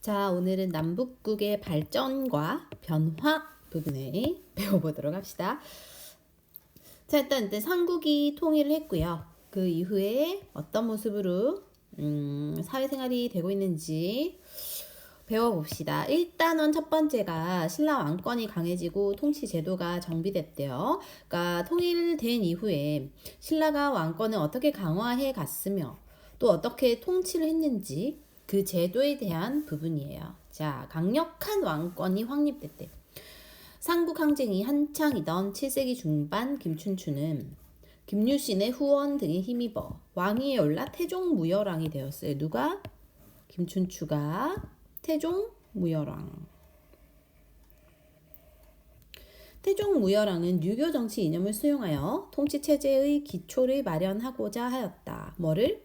자, 오늘은 남북국의 발전과 변화 부분을 배워보도록 합시다. 자, 일단 삼국이 통일을 했고요. 그 이후에 어떤 모습으로 사회생활이 되고 있는지 배워봅시다. 일단은 첫 번째가 신라 왕권이 강해지고 통치 제도가 정비됐대요. 그러니까 통일된 이후에 신라가 왕권을 어떻게 강화해 갔으며 또 어떻게 통치를 했는지 그 제도에 대한 부분이에요. 자, 강력한 왕권이 확립됐대. 삼국 항쟁이 한창이던 7세기 중반 김춘추는 김유신의 후원 등에 힘입어 왕위에 올라 태종무열왕이 되었어요. 누가? 김춘추가 태종무열왕. 태종무열왕은 유교 정치 이념을 수용하여 통치 체제의 기초를 마련하고자 하였다. 뭐를?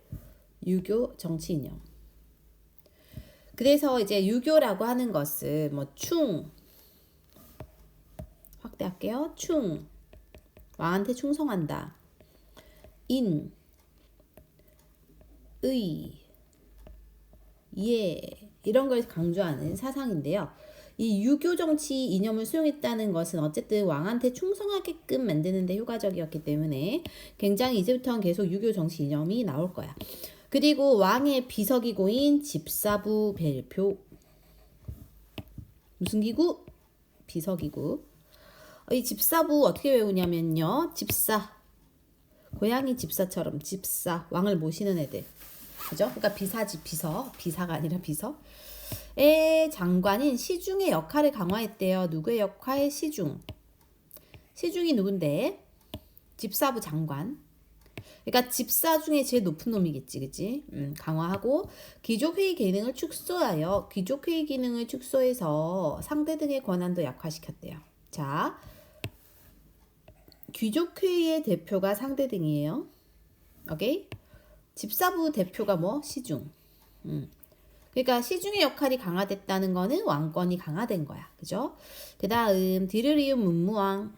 유교 정치 이념. 그래서 이제 유교라고 하는 것은 확대할게요. 왕한테 충성한다. 인, 의, 예 이런 걸 강조하는 사상인데요. 이 유교 정치 이념을 수용했다는 것은 어쨌든 왕한테 충성하게끔 만드는 데 효과적이었기 때문에 굉장히 이제부터는 계속 유교 정치 이념이 나올 거야. 그리고 왕의 비서기구인 집사부 벨표. 무슨 기구? 비서기구. 이 집사부 어떻게 외우냐면요. 집사. 고양이 집사처럼 집사. 왕을 모시는 애들. 그죠? 그러니까 비사지 비서. 비사가 아니라 비서. 의 장관인 시중의 역할을 강화했대요. 누구의 역할? 시중. 시중이 누군데? 집사부 장관. 그러니까 집사 중에 제일 높은 놈이겠지, 그치? 강화하고 귀족회의 기능을 축소하여 귀족회의 기능을 축소해서 상대 등의 권한도 약화시켰대요. 자, 귀족회의의 대표가 상대 등이에요. 오케이? 집사부 대표가 뭐? 시중. 그러니까 시중의 역할이 강화됐다는 거는 왕권이 강화된 거야. 그죠? 그 다음 디르리움 문무왕.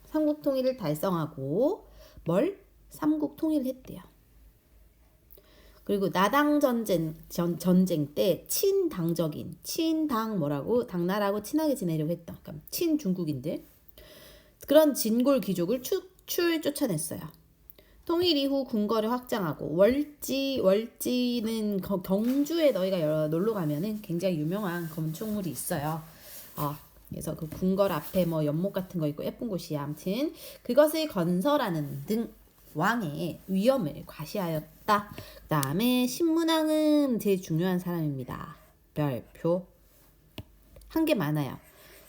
삼국 통일을 달성하고 뭘? 삼국 통일을 했대요. 그리고 나당 전쟁 때 친당적인 친당 뭐라고? 당나라하고 친하게 지내려고 했던 그러니까 친중국인들 그런 진골 귀족을 쫓아냈어요. 통일 이후 궁궐을 확장하고 월지는 경주에 너희가 놀러 가면은 굉장히 유명한 건축물이 있어요. 그래서 그 궁궐 앞에 뭐 연못 같은 거 있고 예쁜 곳이야. 아무튼 그것을 건설하는 등 왕의 위엄을 과시하였다. 그 다음에 신문왕은 제일 중요한 사람입니다. 별표 한 개 많아요.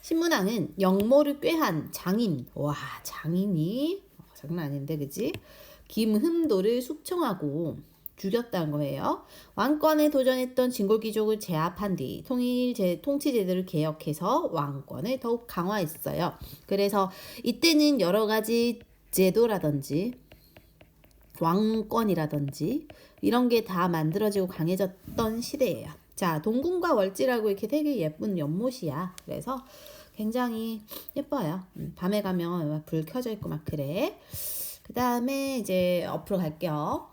신문왕은 영모를 꾀한 장인. 와, 장인이 장난 아닌데 그치? 김흠도를 숙청하고 죽였다는 거예요. 왕권에 도전했던 진골귀족을 제압한 뒤 통치 제도를 개혁해서 왕권을 더욱 강화했어요. 그래서 이때는 여러 가지 제도라든지 왕권이라든지 이런 게 다 만들어지고 강해졌던 시대예요. 자, 동궁과 월지라고 이렇게 되게 예쁜 연못이야. 그래서 굉장히 예뻐요. 밤에 가면 불 켜져 있고 막 그래. 그 다음에 이제 앞으로 갈게요.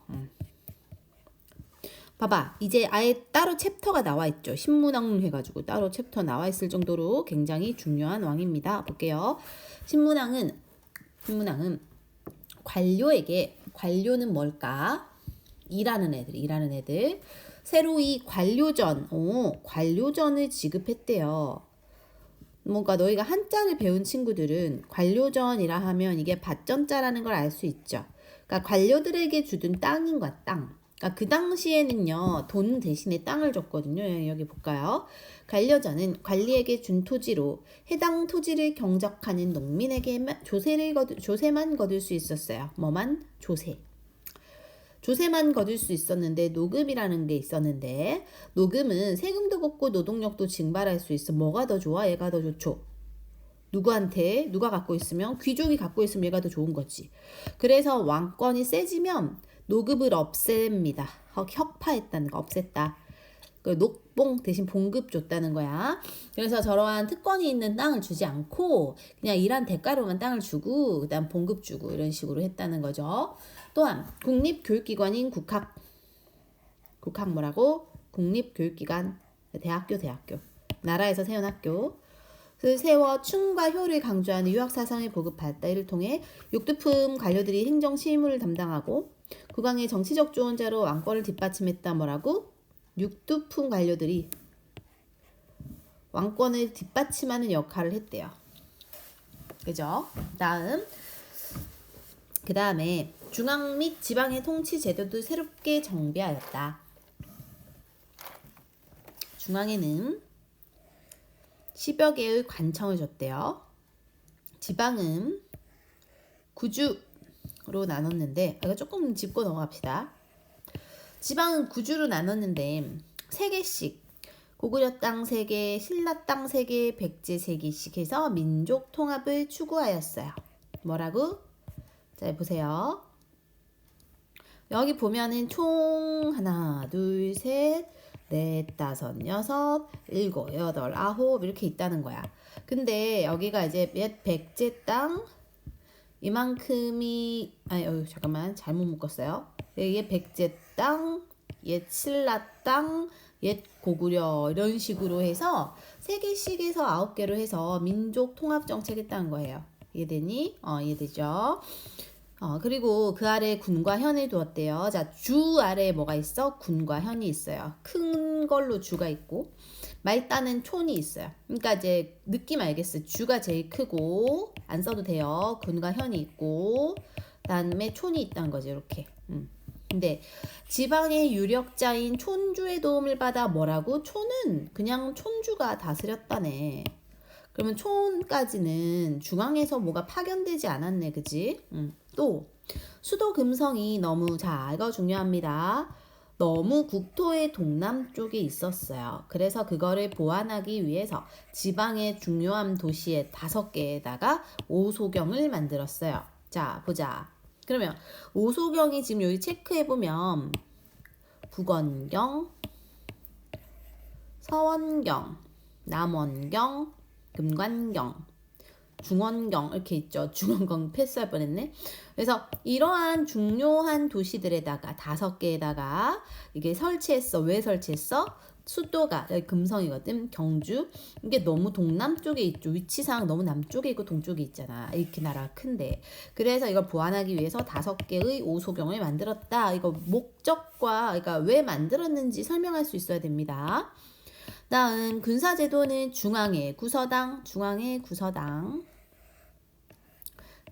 봐봐, 이제 아예 따로 챕터가 나와 있죠. 신문왕 해가지고 따로 챕터 나와 있을 정도로 굉장히 중요한 왕입니다. 볼게요. 신문왕은 관료는 뭘까? 일하는 애들. 새로 이 관료전을 지급했대요. 뭔가 너희가 한자를 배운 친구들은 관료전이라 하면 이게 밭전자라는 걸 알 수 있죠. 그러니까 관료들에게 주던 땅인 거야, 땅. 그러니까 그 당시에는요, 돈 대신에 땅을 줬거든요. 여기 볼까요? 관료전은 관리에게 준 토지로 해당 토지를 경작하는 농민에게 조세만 거둘 수 있었어요. 뭐만? 조세만 거둘 수 있었는데 노급이라는 게 있었는데 노급은 세금도 걷고 노동력도 증발할 수 있어. 뭐가 더 좋아? 얘가 더 좋죠. 누가 갖고 있으면 귀족이 갖고 있으면 얘가 더 좋은 거지. 그래서 왕권이 세지면 노급을 없앱니다. 혁파했다는 거, 없앴다. 그 녹봉 대신 봉급 줬다는 거야. 그래서 저러한 특권이 있는 땅을 주지 않고 그냥 일한 대가로만 땅을 주고 그다음 봉급 주고 이런 식으로 했다는 거죠. 또한 국립교육기관인 국학 뭐라고? 국립교육기관, 대학교. 나라에서 세운 학교. 그 세워 충과 효를 강조하는 유학사상을 보급하였다. 이를 통해 육두품 관료들이 행정 실무를 담당하고 국왕의 정치적 조언자로 왕권을 뒷받침했다. 뭐라고? 육두품 관료들이 왕권을 뒷받침하는 역할을 했대요. 그죠? 그 다음에 중앙 및 지방의 통치 제도도 새롭게 정비하였다. 중앙에는 10여 개의 관청을 줬대요. 지방은 구주로 나눴는데, 이거 조금 짚고 넘어갑시다. 지방은 구주로 나눴는데 3개씩, 고구려 땅 3개, 신라 땅 3개, 백제 3개씩 해서 민족 통합을 추구하였어요. 뭐라고? 자, 보세요. 여기 보면은 총 하나, 둘, 셋, 넷, 다섯, 여섯, 일곱, 여덟, 아홉 이렇게 있다는 거야. 근데 여기가 이제 옛 백제 땅 이만큼이 잠깐만 잘못 묶었어요. 옛 백제 땅, 옛 신라 땅, 옛 고구려 이런 식으로 해서 3개씩 해서 9개로 해서 민족 통합 정책했다는 거예요. 이해되니? 이해되죠? 그리고 그 아래 군과 현을 두었대요. 자, 주 아래에 뭐가 있어? 군과 현이 있어요. 큰 걸로 주가 있고, 말단은 촌이 있어요. 그러니까 이제 느낌 알겠어요. 주가 제일 크고, 안 써도 돼요. 군과 현이 있고, 그다음에 촌이 있다는 거죠. 이렇게. 근데 지방의 유력자인 촌주의 도움을 받아 뭐라고? 촌은 그냥 촌주가 다스렸다네. 그러면 촌까지는 중앙에서 뭐가 파견되지 않았네. 그지? 또 수도 금성이 너무, 자 이거 중요합니다. 너무 국토의 동남쪽에 있었어요. 그래서 그거를 보완하기 위해서 지방의 중요한 도시의 5개에다가 오소경을 만들었어요. 자 보자. 그러면 오소경이 지금 여기 체크해보면 북원경, 서원경, 남원경, 금관경, 중원경 이렇게 있죠. 중원경 패스할 뻔했네. 그래서 이러한 중요한 도시들에다가 5개에다가 이게 설치했어. 왜 설치했어? 수도가 여기 금성이거든. 경주. 이게 너무 동남쪽에 있죠. 위치상 너무 남쪽에 있고 동쪽에 있잖아. 이렇게 나라가 큰데. 그래서 이걸 보완하기 위해서 5개의 오소경을 만들었다. 이거 목적과 그러니까 왜 만들었는지 설명할 수 있어야 됩니다. 다음 군사제도는 중앙의 구서당,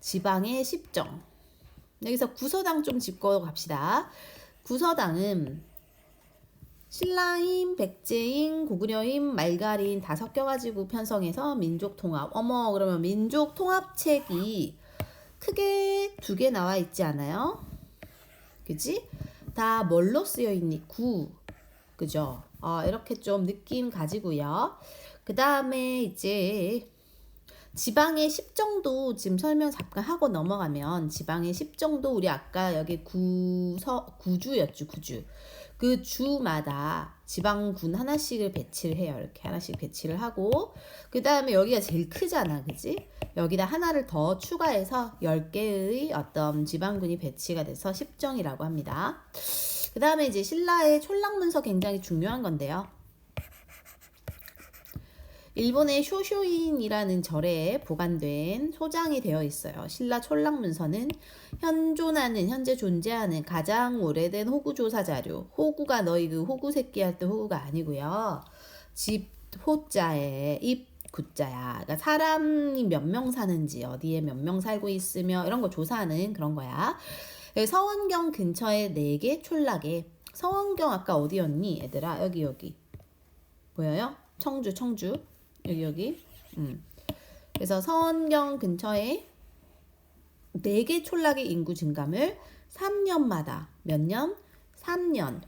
지방의 십정. 여기서 구서당 좀 짚고 갑시다. 구서당은 신라인, 백제인, 고구려인, 말갈인 다 섞여가지고 편성해서 민족통합. 그러면 민족통합책이 크게 2개 나와 있지 않아요? 그지? 다 뭘로 쓰여 있니? 그죠? 이렇게 좀 느낌 가지고요. 그 다음에 이제 지방의 십정도 지금 설명 잠깐 하고 넘어가면 지방의 십정도 우리 아까 여기 구주였죠. 그 주마다 지방군 하나씩을 배치를 해요. 이렇게 하나씩 배치를 하고 그 다음에 여기가 제일 크잖아. 그지? 여기다 하나를 더 추가해서 10개의 어떤 지방군이 배치가 돼서 십정이라고 합니다. 그 다음에 이제 신라의 촌락문서 굉장히 중요한 건데요. 일본의 쇼쇼인이라는 절에 보관된 소장이 되어 있어요. 신라 촌락문서는 현재 존재하는 가장 오래된 호구 조사 자료. 호구가 너희 그 호구 새끼 할 때 호구가 아니고요. 집 호자에 입 구자야. 그러니까 사람이 몇 명 사는지, 어디에 몇 명 살고 있으며 이런 거 조사하는 그런 거야. 서원경 근처에 4개 촌락에. 서원경 아까 어디였니 얘들아? 여기 보여요? 청주 여기 그래서 서원경 근처에 4개 촌락의 인구 증감을 3년마다 몇 년? 3년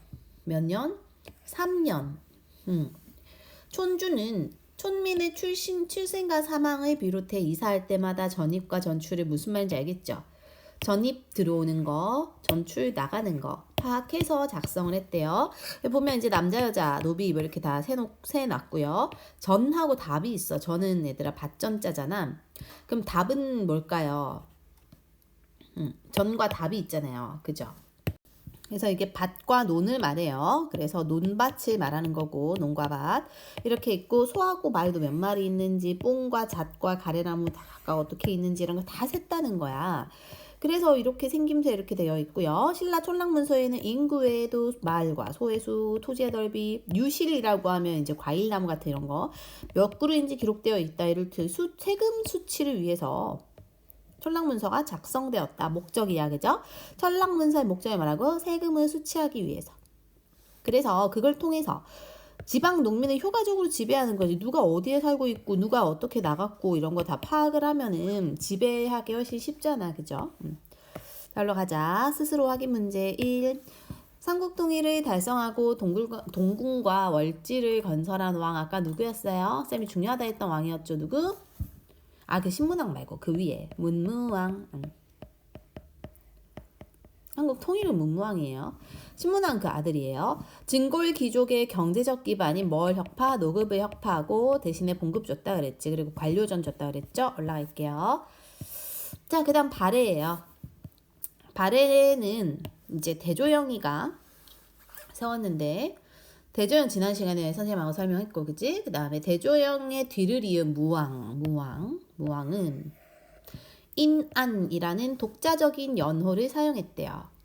몇 년? 3년 촌주는 촌민의 출생과 사망을 비롯해 이사할 때마다 전입과 전출을 무슨 말인지 알겠죠? 전입 들어오는 거, 전출 나가는 거 파악해서 작성을 했대요. 보면 이제 남자 여자 노비 이렇게 다 세놨고요. 전하고 답이 있어. 전은 얘들아 밭전자잖아. 그럼 답은 뭘까요? 전과 답이 있잖아요. 그죠? 그래서 이게 밭과 논을 말해요. 그래서 논밭을 말하는 거고, 논과 밭. 이렇게 있고, 소하고 말도 몇 마리 있는지, 뽕과 잣과 가래나무 다가 어떻게 있는지 이런 거 다 셌다는 거야. 그래서 이렇게 생김새 이렇게 되어 있고요. 신라 촌락문서에는 인구 외에도 말과 소의 수, 토지의 넓이, 유실이라고 하면 이제 과일나무 같은 이런 거 몇 그루인지 기록되어 있다. 이를 세금 수치를 위해서 촌락문서가 작성되었다. 목적이야, 그죠? 촌락문서의 목적이 뭐라고? 세금을 수취하기 위해서. 그래서 그걸 통해서 지방 농민을 효과적으로 지배하는 거지. 누가 어디에 살고 있고 누가 어떻게 나갔고 이런 거 다 파악을 하면은 지배하기 훨씬 쉽잖아, 그죠? 달로 가자. 스스로 확인 문제 1. 삼국 통일을 달성하고 동궁과 월지를 건설한 왕 아까 누구였어요? 쌤이 중요하다 했던 왕이었죠. 누구? 그 신문왕 말고 그 위에 문무왕. 한국 통일은 문무왕이에요. 신문왕 그 아들이에요. 진골 귀족의 경제적 기반인 뭘 혁파? 노급을 혁파하고 대신에 봉급 줬다 그랬지. 그리고 관료전 줬다 그랬죠. 올라갈게요. 자, 그 다음 발해예요. 발해는 이제 대조영이가 세웠는데, 대조영 지난 시간에 선생님하고 설명했고, 그치? 그 다음에 대조영의 뒤를 이은 무왕은 인안이라는 독자적인 연호를 사용했대요.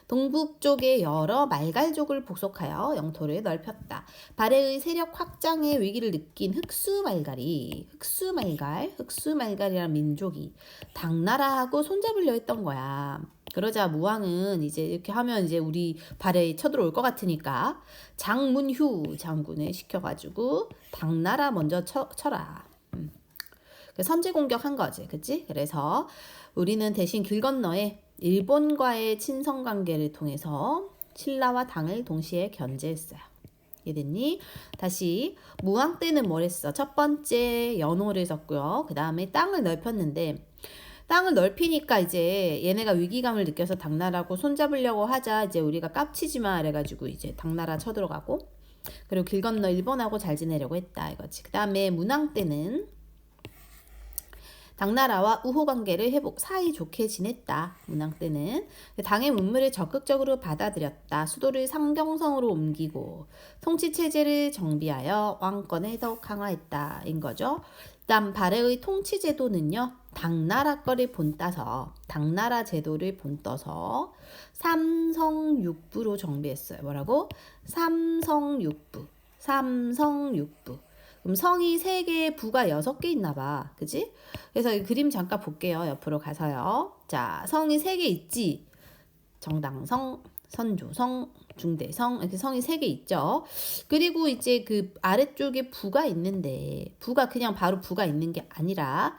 동북 쪽에 여러 말갈족을 복속하여 영토를 넓혔다. 발해의 세력 확장의 위기를 느낀 흑수말갈이라는 민족이 당나라하고 손잡으려 했던 거야. 그러자 무왕은 이제 이렇게 하면 이제 우리 발해에 쳐들어올 것 같으니까 장문휴 장군을 시켜가지고 당나라 먼저 쳐라. 선제 공격한 거지, 그치? 그래서 우리는 대신 길 건너에 일본과의 친선 관계를 통해서 신라와 당을 동시에 견제했어요. 이해됐니? 다시 무왕 때는 뭘 했어? 첫 번째 연호를 썼고요. 그 다음에 땅을 넓혔는데 땅을 넓히니까 이제 얘네가 위기감을 느껴서 당나라하고 손잡으려고 하자 이제 우리가 깝치지 마 이래가지고 이제 당나라 쳐들어가고 그리고 길 건너 일본하고 잘 지내려고 했다 이거지. 그 다음에 문왕 때는 당나라와 우호 관계를 사이 좋게 지냈다. 문왕 때는 당의 문물을 적극적으로 받아들였다. 수도를 상경성으로 옮기고 통치 체제를 정비하여 왕권을 더욱 강화했다. 인 거죠. 다음 발해의 통치 제도는요. 당나라 거를 본따서 당나라 제도를 본떠서 삼성육부로 정비했어요. 뭐라고? 삼성육부. 그럼 성이 3개, 부가 6개 있나 봐. 그지? 그래서 이 그림 잠깐 볼게요. 옆으로 가서요. 자, 성이 3개 있지? 정당성, 선조성, 중대성 이렇게 성이 3개 있죠. 그리고 이제 그 아래쪽에 부가 있는데 부가 그냥 바로 부가 있는 게 아니라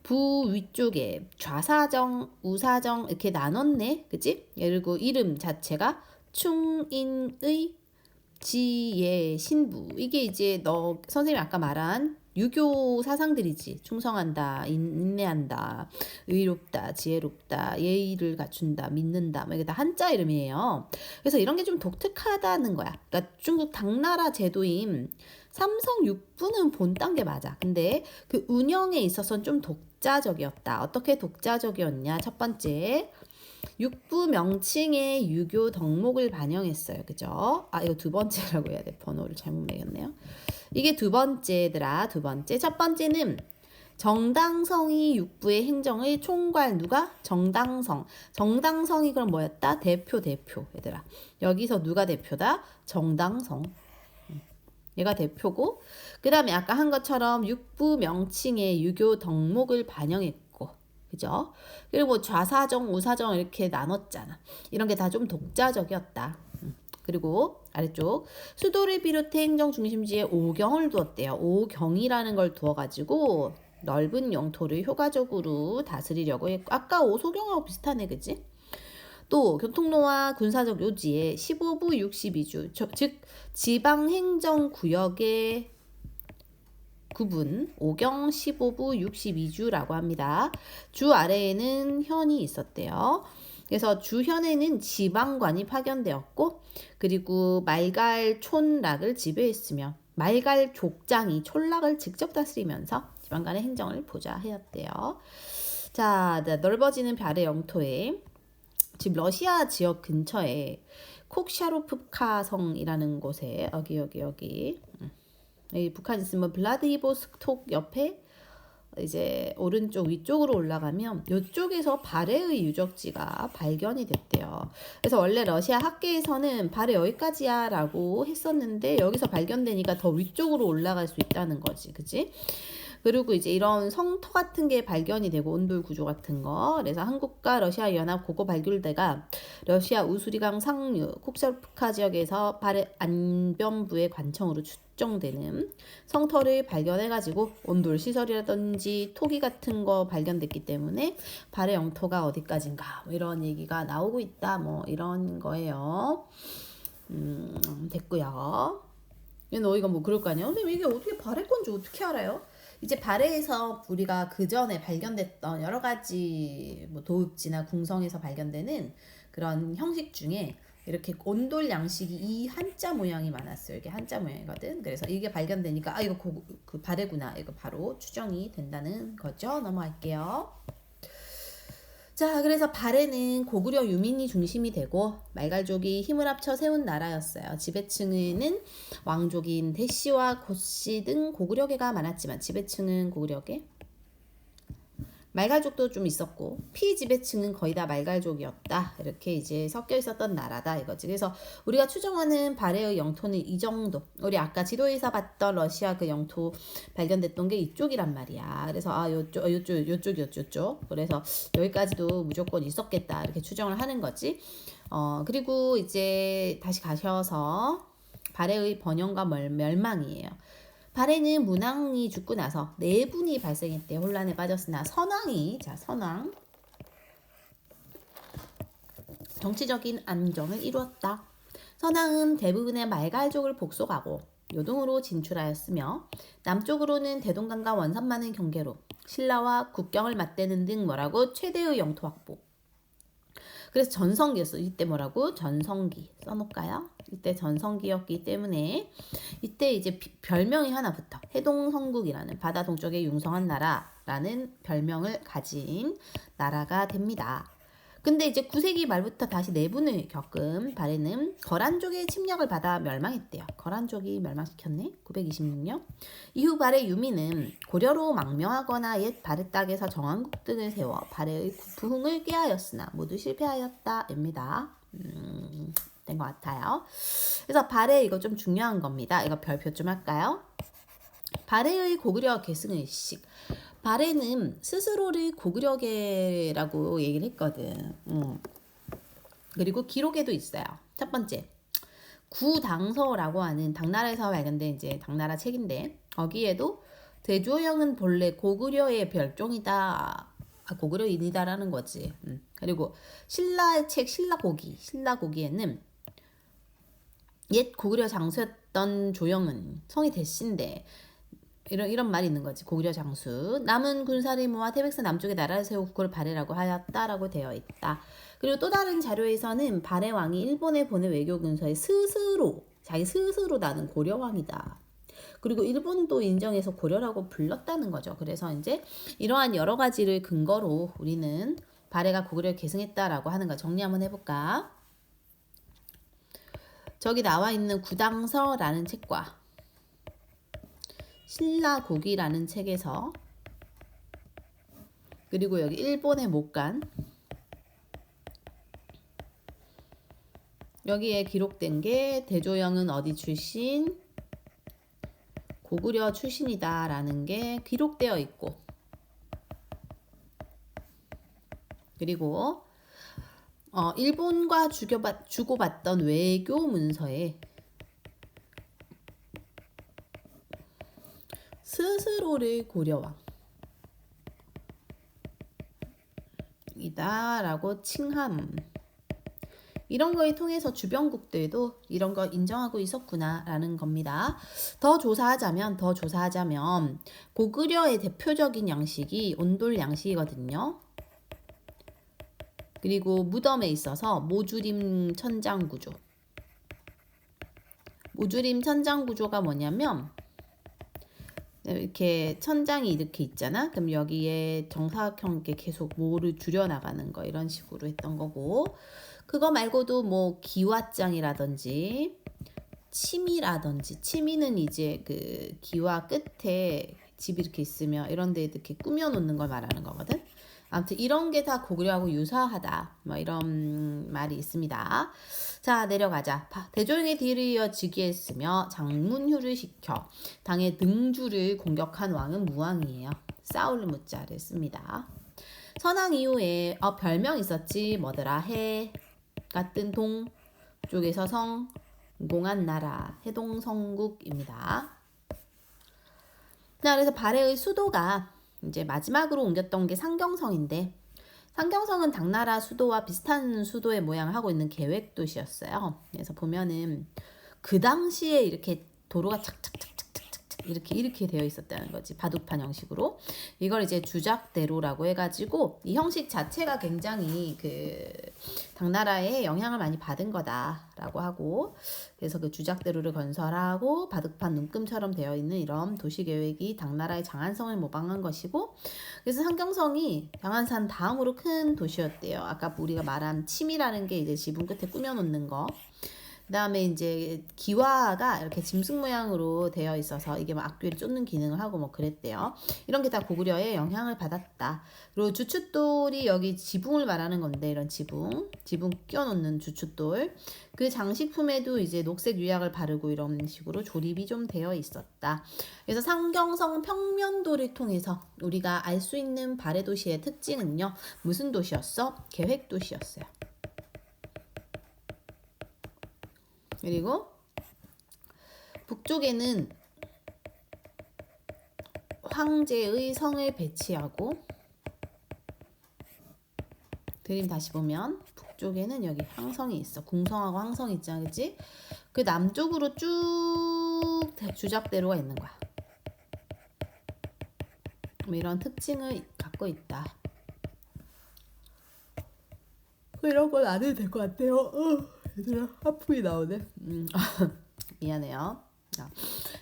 부 위쪽에 좌사정, 우사정 이렇게 나눴네. 그치? 그리고 이름 자체가 충인의 지혜, 신부 이게 이제 너 선생님이 아까 말한 유교 사상들이지. 충성한다, 인내한다, 의롭다, 지혜롭다, 예의를 갖춘다, 믿는다 뭐 이게 다 한자 이름이에요. 그래서 이런 게 좀 독특하다는 거야. 그러니까 중국 당나라 제도인 삼성육부는 본딴 게 맞아. 근데 그 운영에 있어서는 좀 독자적이었다. 어떻게 독자적이었냐? 첫 번째 육부 명칭의 유교 덕목을 반영했어요. 그죠? 이거 두 번째라고 해야 돼. 번호를 잘못 매겼네요. 이게 두 번째더라. 두 번째. 첫 번째는 정당성이 육부의 행정의 총괄 누가? 정당성. 정당성이 그럼 뭐였다? 대표. 얘들아. 여기서 누가 대표다? 정당성. 얘가 대표고 그 다음에 아까 한 것처럼 육부 명칭의 유교 덕목을 반영했고 그죠? 그리고 뭐 좌사정, 우사정 이렇게 나눴잖아. 이런 게 다 좀 독자적이었다. 그리고 아래쪽 수도를 비롯해 행정 중심지에 오경을 두었대요. 오경이라는 걸 두어가지고 넓은 영토를 효과적으로 다스리려고 했고 아까 오소경하고 비슷하네, 그치? 또 교통로와 군사적 요지에 15부 62주 즉 지방행정구역의 구분 5경 15부 62주라고 합니다. 주 아래에는 현이 있었대요. 그래서 주현에는 지방관이 파견되었고 그리고 말갈촌락을 지배했으며 말갈족장이 촌락을 직접 다스리면서 지방간의 행정을 보좌하였대요. 자, 넓어지는 발해 영토에 지금 러시아 지역 근처에 콕샤로프카 성이라는 곳에 여기 이 북한 있으면 블라디보스톡 옆에 이제 오른쪽 위쪽으로 올라가면 이쪽에서 발해의 유적지가 발견이 됐대요. 그래서 원래 러시아 학계에서는 발해 여기까지야 라고 했었는데 여기서 발견되니까 더 위쪽으로 올라갈 수 있다는 거지, 그치? 그리고 이제 이런 성터 같은 게 발견이 되고 온돌 구조 같은 거. 그래서 한국과 러시아 연합 고고 발굴대가 러시아 우수리강 상류 콕샤프카 지역에서 발해 안변부의 관청으로 추정되는 성터를 발견해가지고 온돌 시설이라든지 토기 같은 거 발견됐기 때문에 발해 영토가 어디까지인가 뭐 이런 얘기가 나오고 있다. 뭐 이런 거예요. 됐고요. 너희가 뭐 그럴 거 아니야? 선생님 이게 어떻게 발해 건지 어떻게 알아요? 이제 발해에서 우리가 그 전에 발견됐던 여러 가지 뭐 도읍지나 궁성에서 발견되는 그런 형식 중에 이렇게 온돌 양식이 이 한자 모양이 많았어요. 이게 한자 모양이거든. 그래서 이게 발견되니까 이거 그 발해구나. 이거 바로 추정이 된다는 거죠. 넘어갈게요. 자, 그래서 발해는 고구려 유민이 중심이 되고 말갈족이 힘을 합쳐 세운 나라였어요. 지배층에는 왕족인 대씨와 고씨 등 고구려계가 많았지만 지배층은 고구려계, 말갈족도 좀 있었고 피지배층은 거의 다 말갈족이었다. 이렇게 이제 섞여 있었던 나라다 이거지. 그래서 우리가 추정하는 발해의 영토는 이 정도. 우리 아까 지도에서 봤던 러시아 그 영토 발견됐던 게 이쪽이란 말이야. 그래서 요쪽. 그래서 여기까지도 무조건 있었겠다 이렇게 추정을 하는 거지. 그리고 이제 다시 가셔서 발해의 번영과 멸망이에요. 발해는 문왕이 죽고 나서 네 분이 발생했대. 혼란에 빠졌으나 선왕이 선왕 정치적인 안정을 이루었다. 선왕은 대부분의 말갈족을 복속하고 요동으로 진출하였으며 남쪽으로는 대동강과 원산 많은 경계로 신라와 국경을 맞대는 등 최대의 영토 확보. 그래서 전성기였어. 이때 전성기 써놓을까요? 이때 전성기였기 때문에 이때 이제 별명이 하나 붙어. 해동성국이라는 바다 동쪽에 융성한 나라라는 별명을 가진 나라가 됩니다. 근데 이제 9세기 말부터 다시 내분을 겪은 발해는 거란족의 침략을 받아 멸망했대요. 거란족이 멸망시켰네. 926년. 이후 발해 유민은 고려로 망명하거나 옛 발해 땅에서 정한국 등을 세워 발해의 부흥을 꾀하였으나 모두 실패하였다입니다. 된 것 같아요. 그래서 발해 이거 좀 중요한 겁니다. 이거 별표 좀 할까요? 발해의 고구려 계승의식. 발해는 스스로를 고구려계라고 얘기를 했거든. 그리고 기록에도 있어요. 첫 번째, 구당서라고 하는 당나라에서 발견된 이제 당나라 책인데 거기에도 대조영은 본래 고구려의 별종이다. 고구려인이다라는 거지. 그리고 신라의 책 신라고기에는 옛 고구려 장수였던 조영은 성이 대씨인데 이런 말이 있는 거지. 고구려 장수. 남은 군사를 모아 태백산 남쪽에 나라를 세우고 그걸 발해라고 하였다라고 되어 있다. 그리고 또 다른 자료에서는 발해 왕이 일본에 보낸 외교 문서에 자기 스스로 나는 고려 왕이다. 그리고 일본도 인정해서 고려라고 불렀다는 거죠. 그래서 이제 이러한 여러 가지를 근거로 우리는 발해가 고구려를 계승했다라고 하는 거 정리 한번 해볼까? 저기 나와 있는 구당서라는 책과 신라고기라는 책에서 그리고 여기 일본에 못 간 여기에 기록된 게 대조영은 어디 출신? 고구려 출신이다 라는 게 기록되어 있고 그리고 일본과 주고받던 외교 문서에 스스로를 고려왕 이다 라고 칭함. 이런 거에 통해서 주변국들도 이런 거 인정하고 있었구나 라는 겁니다. 더 조사하자면 고구려의 대표적인 양식이 온돌 양식이거든요. 그리고 무덤에 있어서 모주림 천장 구조. 모주림 천장 구조가 뭐냐면 이렇게 천장이 이렇게 있잖아. 그럼 여기에 정사각형 이렇게 계속 모를 줄여 나가는 거 이런 식으로 했던 거고. 그거 말고도 뭐 기와장이라든지 치미라든지 치미는 이제 그 기와 끝에 집이 이렇게 있으면 이런 데 이렇게 꾸며 놓는 걸 말하는 거거든. 아무튼 이런 게 다 고구려하고 유사하다. 뭐 이런 말이 있습니다. 자, 내려가자. 대조영의 뒤를 이어 즉위했으며 장문휴를 시켜 당의 등주를 공격한 왕은 무왕이에요. 싸울 무자를 씁니다. 선왕 이후에 별명 있었지. 뭐더라? 해 같은 동 쪽에서 성 공한 나라 해동성국입니다. 자, 그래서 발해의 수도가 이제 마지막으로 옮겼던 게 상경성인데 상경성은 당나라 수도와 비슷한 수도의 모양을 하고 있는 계획 도시였어요. 그래서 보면은 그 당시에 이렇게 도로가 착착착착착착 이렇게 되어 있었다는 거지. 바둑판 형식으로. 이걸 이제 주작대로라고 해가지고 이 형식 자체가 굉장히 그 당나라에 영향을 많이 받은 거다라고 하고, 그래서 그 주작대로를 건설하고 바둑판 눈금처럼 되어 있는 이런 도시 계획이 당나라의 장안성을 모방한 것이고, 그래서 상경성이 장안산 다음으로 큰 도시였대요. 아까 우리가 말한 침이라는 게 이제 지붕 끝에 꾸며놓는 거. 그 다음에 이제 기와가 이렇게 짐승 모양으로 되어 있어서 이게 막 악귀를 쫓는 기능을 하고 뭐 그랬대요. 이런 게 다 고구려의 영향을 받았다. 그리고 주춧돌이 여기 지붕을 말하는 건데, 이런 지붕 끼워놓는 주춧돌. 그 장식품에도 이제 녹색 유약을 바르고 이런 식으로 조립이 좀 되어 있었다. 그래서 상경성 평면도를 통해서 우리가 알 수 있는 발해 도시의 특징은요. 무슨 도시였어? 계획 도시였어요. 그리고 북쪽에는 황제의 성을 배치하고, 그림 다시 보면 북쪽에는 여기 황성이 있어. 궁성하고 황성이 있잖아, 그치? 그 남쪽으로 쭉 주작대로가 있는 거야. 이런 특징을 갖고 있다. 이런 건 안 해도 될 것 같아요. 얘들아, 하품이 나오네. 미안해요. 자,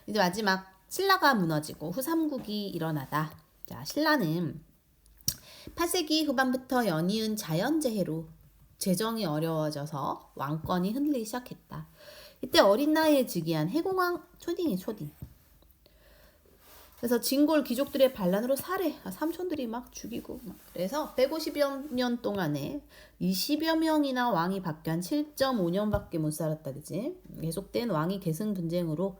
이제 마지막 신라가 무너지고 후삼국이 일어나다. 자, 신라는 8세기 후반부터 연이은 자연재해로 재정이 어려워져서 왕권이 흔들리기 시작했다. 이때 어린 나이에 즉위한 해공왕 초딩이 초딩. 그래서 진골 귀족들의 반란으로 살해, 삼촌들이 막 죽이고 막. 그래서 150여 년 동안에 20여 명이나 왕이 바뀌어 한 7.5년밖에 못 살았다, 그지? 계속된 왕위 계승 분쟁으로